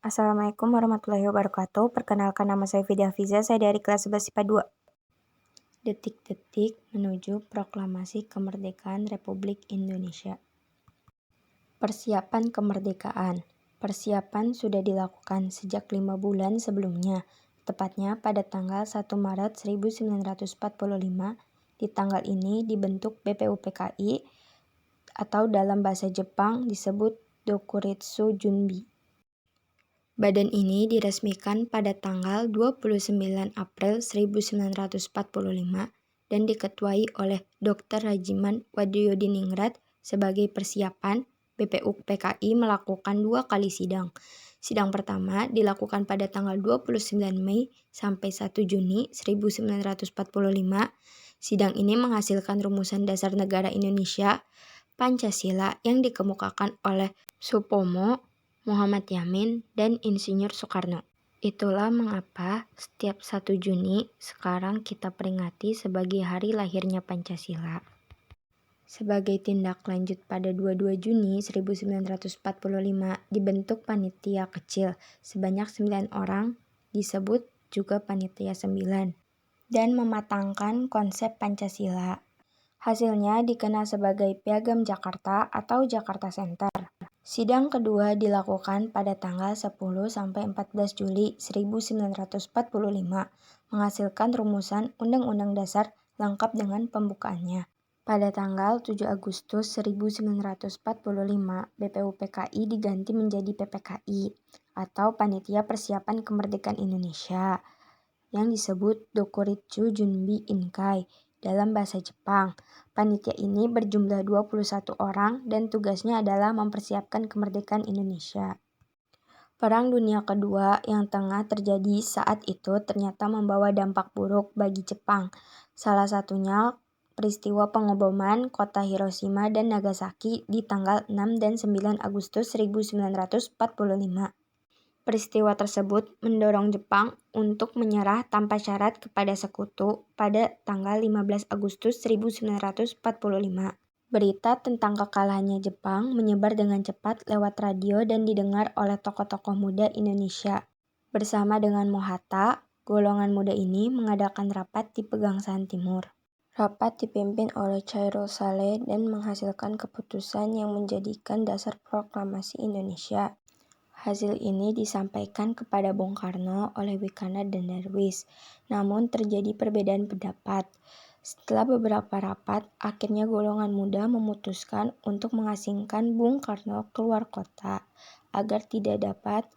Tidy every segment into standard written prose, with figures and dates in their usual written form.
Assalamualaikum warahmatullahi wabarakatuh. Perkenalkan, nama saya Fida Fiza, saya dari kelas 11 IPA 2. Detik-detik menuju proklamasi kemerdekaan Republik Indonesia. Persiapan kemerdekaan. Persiapan sudah dilakukan sejak 5 bulan sebelumnya, tepatnya pada tanggal 1 Maret 1945. Di tanggal ini dibentuk BPUPKI atau dalam bahasa Jepang disebut Dokuritsu Junbi. Badan ini diresmikan pada tanggal 29 April 1945 dan diketuai oleh Dr. Rajiman Wadiyodiningrat. Sebagai persiapan, BPUPKI melakukan 2 kali sidang. Sidang pertama dilakukan pada tanggal 29 Mei sampai 1 Juni 1945. Sidang ini menghasilkan rumusan dasar negara Indonesia, Pancasila, yang dikemukakan oleh Supomo, Muhammad Yamin, dan Insinyur Soekarno. Itulah mengapa setiap 1 Juni sekarang kita peringati sebagai hari lahirnya Pancasila. Sebagai tindak lanjut pada 22 Juni 1945 dibentuk panitia kecil sebanyak 9 orang, disebut juga panitia 9, dan mematangkan konsep Pancasila. Hasilnya dikenal sebagai Piagam Jakarta atau Jakarta Center. Sidang kedua dilakukan pada tanggal 10 sampai 14 Juli 1945, menghasilkan rumusan Undang-Undang Dasar lengkap dengan pembukaannya. Pada tanggal 7 Agustus 1945, BPUPKI diganti menjadi PPKI atau Panitia Persiapan Kemerdekaan Indonesia, yang disebut Dokuritsu Junbi Inkai dalam bahasa Jepang. Panitia ini berjumlah 21 orang dan tugasnya adalah mempersiapkan kemerdekaan Indonesia. Perang Dunia Kedua yang tengah terjadi saat itu ternyata membawa dampak buruk bagi Jepang. Salah satunya peristiwa pengoboman kota Hiroshima dan Nagasaki di tanggal 6 dan 9 Agustus 1945. Peristiwa tersebut mendorong Jepang untuk menyerah tanpa syarat kepada sekutu pada tanggal 15 Agustus 1945. Berita tentang kekalahannya Jepang menyebar dengan cepat lewat radio dan didengar oleh tokoh-tokoh muda Indonesia. Bersama dengan Mohatta, golongan muda ini mengadakan rapat di Pegangsaan Timur. Rapat dipimpin oleh Chairul Saleh dan menghasilkan keputusan yang menjadikan dasar proklamasi Indonesia. Hasil ini disampaikan kepada Bung Karno oleh Wikana dan Darwis, namun terjadi perbedaan pendapat. Setelah beberapa rapat, akhirnya golongan muda memutuskan untuk mengasingkan Bung Karno keluar kota agar tidak dapat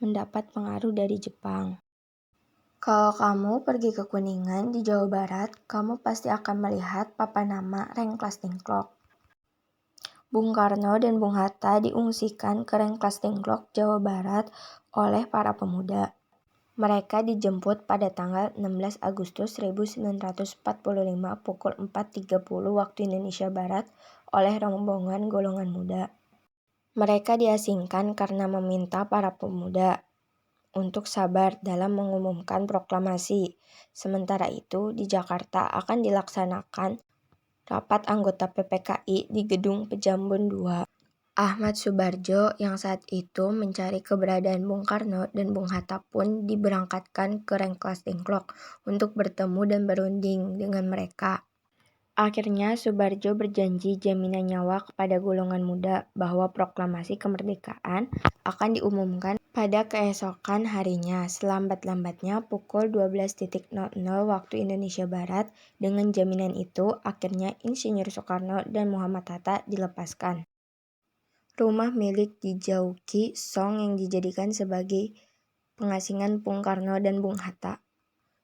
mendapat pengaruh dari Jepang. Kalau kamu pergi ke Kuningan di Jawa Barat, kamu pasti akan melihat papan nama Rengasdengklok. Bung Karno dan Bung Hatta diungsikan ke Rengasdengklok, Jawa Barat oleh para pemuda. Mereka dijemput pada tanggal 16 Agustus 1945 pukul 4.30 waktu Indonesia Barat oleh rombongan golongan muda. Mereka diasingkan karena meminta para pemuda untuk sabar dalam mengumumkan proklamasi. Sementara itu, di Jakarta akan dilaksanakan rapat anggota PPKI di Gedung Pejambon II. Ahmad Subardjo yang saat itu mencari keberadaan Bung Karno dan Bung Hatta pun diberangkatkan ke Rengasdengklok untuk bertemu dan berunding dengan mereka. Akhirnya Subardjo berjanji jaminan nyawa kepada golongan muda bahwa proklamasi kemerdekaan akan diumumkan pada keesokan harinya, selambat-lambatnya pukul 12.00 waktu Indonesia Barat. Dengan jaminan itu, akhirnya Insinyur Soekarno dan Muhammad Hatta dilepaskan. Rumah milik Dijauki Song yang dijadikan sebagai pengasingan Bung Karno dan Bung Hatta.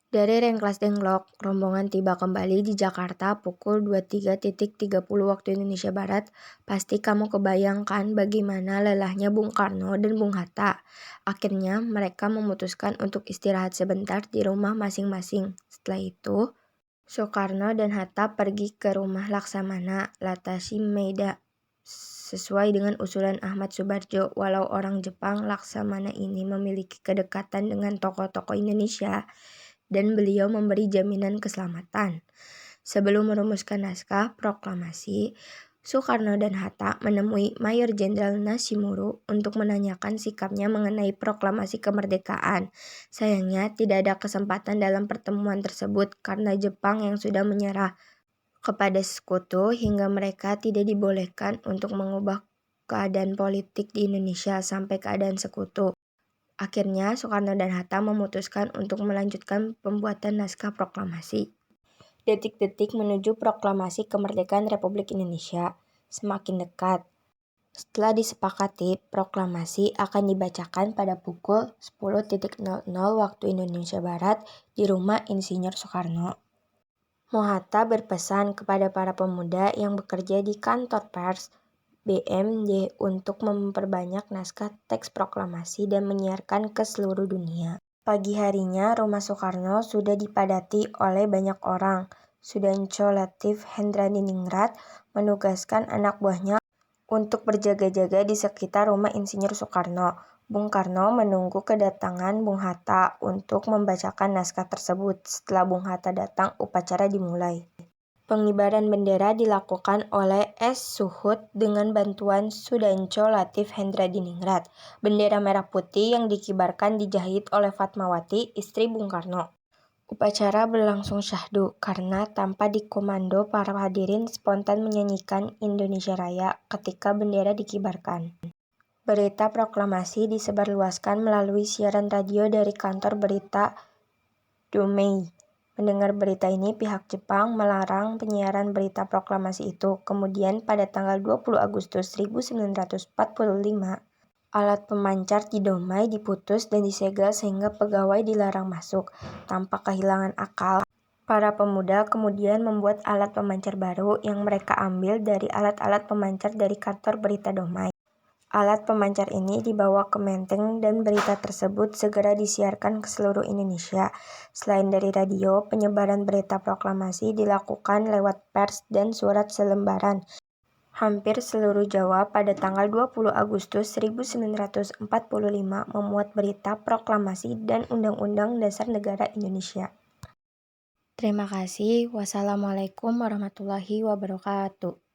Dari Rengasdengklok, rombongan tiba kembali di Jakarta pukul 23.30 waktu Indonesia Barat. Pasti kamu kebayangkan bagaimana lelahnya Bung Karno dan Bung Hatta. Akhirnya mereka memutuskan untuk istirahat sebentar di rumah masing-masing. Setelah itu, Soekarno dan Hatta pergi ke rumah Laksamana Latasimeida. Sesuai dengan usulan Ahmad Subardjo, walau orang Jepang, Laksamana ini memiliki kedekatan dengan tokoh-tokoh Indonesia dan beliau memberi jaminan keselamatan. Sebelum merumuskan naskah proklamasi, Soekarno dan Hatta menemui Mayor Jenderal Nashimuro untuk menanyakan sikapnya mengenai proklamasi kemerdekaan. Sayangnya tidak ada kesempatan dalam pertemuan tersebut karena Jepang yang sudah menyerah kepada sekutu hingga mereka tidak dibolehkan untuk mengubah keadaan politik di Indonesia sampai keadaan sekutu. Akhirnya Soekarno dan Hatta memutuskan untuk melanjutkan pembuatan naskah proklamasi. Detik-detik menuju proklamasi kemerdekaan Republik Indonesia semakin dekat. Setelah disepakati, proklamasi akan dibacakan pada pukul 10.00 waktu Indonesia Barat di rumah Insinyur Soekarno. Mohatta berpesan kepada para pemuda yang bekerja di kantor pers BMD untuk memperbanyak naskah teks proklamasi dan menyiarkan ke seluruh dunia. Pagi harinya, rumah Soekarno sudah dipadati oleh banyak orang. Sudancyo Latif Hendradiningrat menugaskan anak buahnya untuk berjaga-jaga di sekitar rumah Insinyur Soekarno. Bung Karno menunggu kedatangan Bung Hatta untuk membacakan naskah tersebut. Setelah Bung Hatta datang, upacara dimulai. Pengibaran bendera dilakukan oleh S. Suhut dengan bantuan Sudancyo Latif Hendradiningrat. Bendera merah putih yang dikibarkan dijahit oleh Fatmawati, istri Bung Karno. Upacara berlangsung syahdu karena tanpa dikomando para hadirin spontan menyanyikan Indonesia Raya ketika bendera dikibarkan. Berita proklamasi disebarluaskan melalui siaran radio dari kantor berita Domei. Mendengar berita ini, pihak Jepang melarang penyiaran berita proklamasi itu. Kemudian pada tanggal 20 Agustus 1945, alat pemancar di Domai diputus dan disegel sehingga pegawai dilarang masuk. Tanpa kehilangan akal, para pemuda kemudian membuat alat pemancar baru yang mereka ambil dari alat-alat pemancar dari kantor berita Domai. Alat pemancar ini dibawa ke Menteng dan berita tersebut segera disiarkan ke seluruh Indonesia. Selain dari radio, penyebaran berita proklamasi dilakukan lewat pers dan surat selembaran. Hampir seluruh Jawa pada tanggal 20 Agustus 1945 memuat berita proklamasi dan Undang-Undang Dasar Negara Indonesia. Terima kasih. Wassalamualaikum warahmatullahi wabarakatuh.